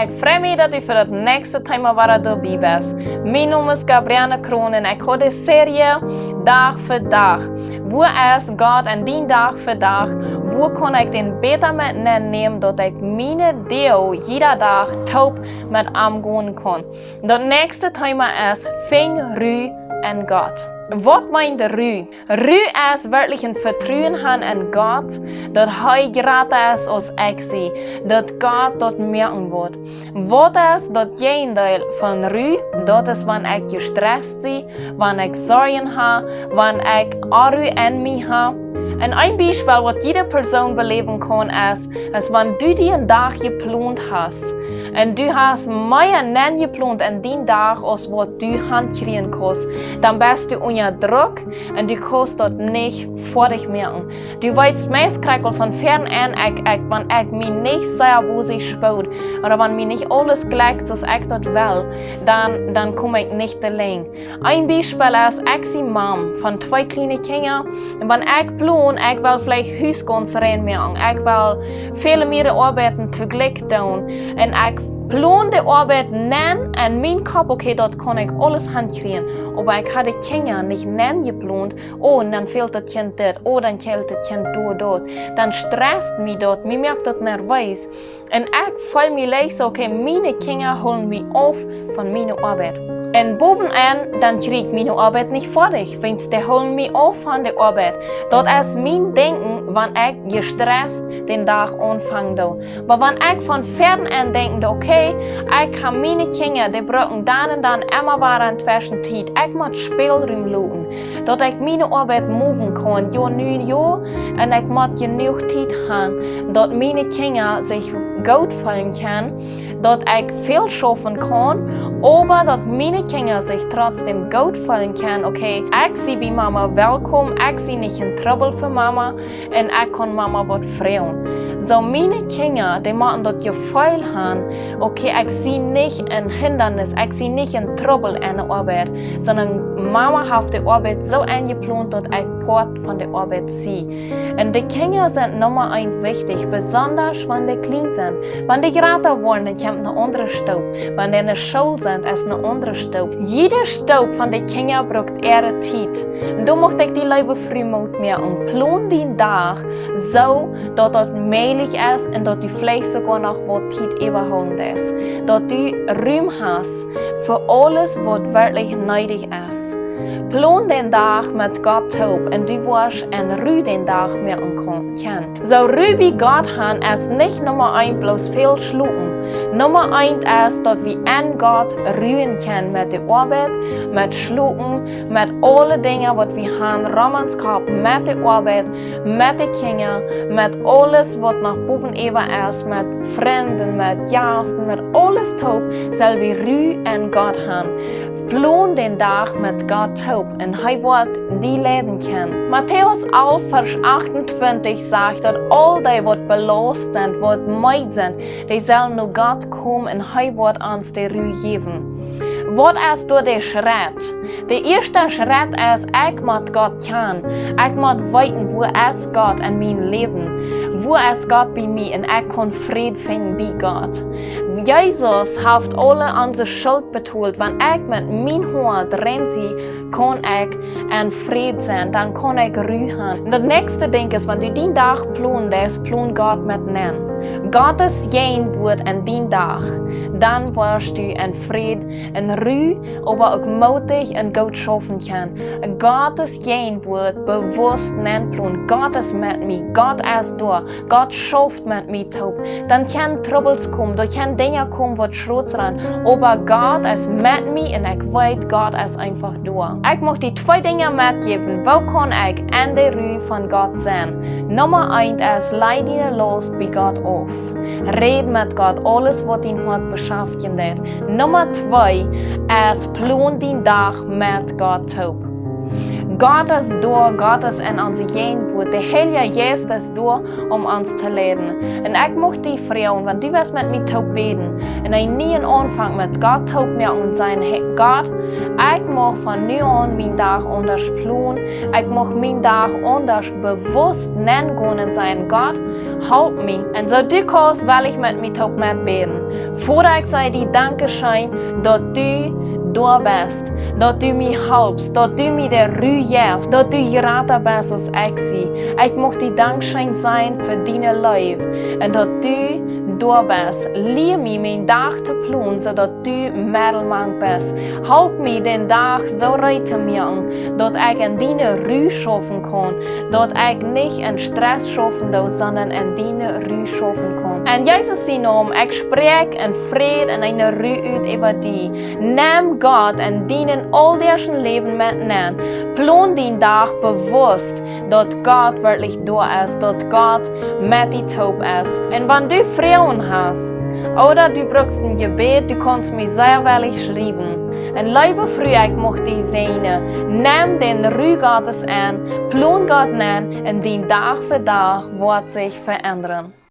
Ik vrees me dat u voor het nächste thema waar erbij bent. Mijn naam is Gabrielle Kroon en ik hoor de serie dag voor dag. Hoe is God en die dag voor dag? Hoe kan ik den beter met nemen dat ik mijn deel iedere dag taub met omgaan kan? Dat nächste thema is Ving Ruhe en God. Wat meint Ruhe? Ruhe is werkelijk een vertrouwen aan in God, dat Hij groter is als ik zie, dat God dat merken wordt. Wat is dat tegendeel van Ruhe? Dat is wanneer ik gestrest zie, wanneer ik zorgen heb, wanneer ik Arru in mij heb. En een Beispiel wat jede persoon beleven kan is wanneer du die een dag gepland hast. En du hast meer nen gepland in die dag als wat du handkriegen kost. Dan bist du onder druk en du kost dat niet voor dich merken. Du weißt meestal van fern an, wanneer ik me niet sehr wozy speelt, oder wanneer me niet alles gleicht zoals ik dat wil, dan kom ik niet alleen. Een Beispiel is, ik zie mam van 2 kleine kinderen. En wanneer ik plan, ik wil vielleicht huisgans reinmerken. Ik wil veel meer arbeiden tegelijk doen. En ik plan de arbeid nen en mijn kop, oké, dat kan ik alles handkriegen. Maar ik had de kinderen niet nen gepland. Oh, dan fehlt het kind dit. Oh, dan fehlt het kind dat. Dan stresst me dat. Me merkt dat nerveus. En ik voel me lijkt zo, oké, mijn kinderen holen me af van mijn arbeid. En bovenaan, dan krijg ik mijn arbeid niet fertig, want ze holen me af van de arbeid. Dat is mijn denken wanneer ik gestrest den dag aanvang doe. Maar wanneer ik van ver aan denk, oké, ik ga mijn kinderen, die breken dan en dan immer waren tussen tijd. Ik moet speelruim laten, dat ik mijn arbeid moven kan, ja nu ja, en ik moet genoeg tijd hebben, dat mijn kinderen zich goed voelen kan, dat ik veel schaffen kan, aber dat mijn kinderen zich trotzdem goed voelen kan. Oké, ik zie bij mama welkom, ik zie niet in trouble voor mama en ik kan mama wat vragen. Zo mijn kinderen, die moeten dat gevoel hebben, oké, ik zie niet een hindernis, ik zie niet een trouble in de arbeid, sondern mama heeft de arbeid zo ingepland dat ik part van de arbeid zie. En de kinderen zijn nummer 1 wichtig, besonders wanneer die klein zijn. Wanneer die groter worden, dan komt een andere stap. Wanneer die in de school zijn, is een andere stap. Jede stap van de kinderen braucht ihre tijd. En dan mocht ik die lieve früh moet merken. Plan die dag zo dat het mogelijk is en dat u vielleicht sogar nog wat tijd überholen is. Dat u ruim hebt voor alles wat werkelijk nodig is. Plan den dag met Gods hulp en du wirst en Ruhe den dag merken kan. Zo Ruhe bij God gaan is niet nummer 1 bloß veel schlucken. Nummer 1 is dat we aan God ruhen kunnen met de arbeid, met schlucken, met alle dingen wat we gaan romanskap, met de arbeid, met de kinderen, met alles wat nog boven even is, met vrienden, met gasten, met alles top, zal we Ruhe en God gaan. Plan den dag met Gods hulp en hij wordt die leiden kan. Matthäus 11 vers 28 zegt dat al die wat belast zijn, wat meid zijn, die zullen naar God komen en hij wordt ons de Ruhe geven. Wat is door de schritt? De eerste schritt is, ik moet God kennen. Ik moet weten, hoe is God in mijn leven? Hoe is God bij mij en ik kan vrede vinden bij God. Jezus heeft alle onze schuld betaald. Wanneer ik met mijn hart erin zie, kan ik in vrede zijn. Dan kan ik Ruhe hebben. Het nächste ding is, wanneer die dag plant is, plant God met nen. God is geen woord in die dag. Dan word je in vrede, in Ruhe, aber ook moedig en goed schaffen kan. God is geen woord, bewust nen plan. God is met mij. God is door. God schaft met mij top. Dan kan troubles komen. Dan kan dingen komen wat groot zijn. Aber God is met mij en ik weet, God is einfach door. Ik mag die 2 dingen metgeven. Waar kan ik in de Ruhe van God zijn? Nummer 1 is, leid je last bij God af. Red met God alles wat in hart beschäftigt. Nummer 2 is, plan die dag met God top. God is door, God is in onze geenwoord. De Heilige Geest is door om ons te leiden. En ik mocht die vrouwen, want die was met mij te beden. En hij niet een aanvang met God te merken zijn. God, ik mag van nu aan mijn dag anders plannen. Ik mag mijn dag anders bewust nemen zijn. God, help me. En zo dikwijls wil ik met mij ook met beden. Voordat ik zei die dankeschön, dat du door bist, dat du mij helpt, dat du mij de rug geeft, dat du geraten bent als ik zie. Ik mocht die dankschön zijn voor die leven en dat du door bist. Leer mij mijn dag te plannen, zodat du middelman bist. Help mij den dag zo rijk te maken, dat ik in die rug schaffen kan, dat ik niet in stress schaffen doe, sondern in die rug schaffen kan. En Jezus zijn naam, ik spreek in vrede en in rug uit over die. Neem God en dienen al deze leven met nemen. Plan die dag bewust dat God werkelijk door is, dat God met die hoop is. En wanneer du Frauen hast, oder du brauchst ein Gebet, du kannst mir sehr willig schreiben. En lieve Früh, ik mocht die zijn. Neem den Rüh Gottes an, plan Gott an, en die Tag für Tag wird sich verändern.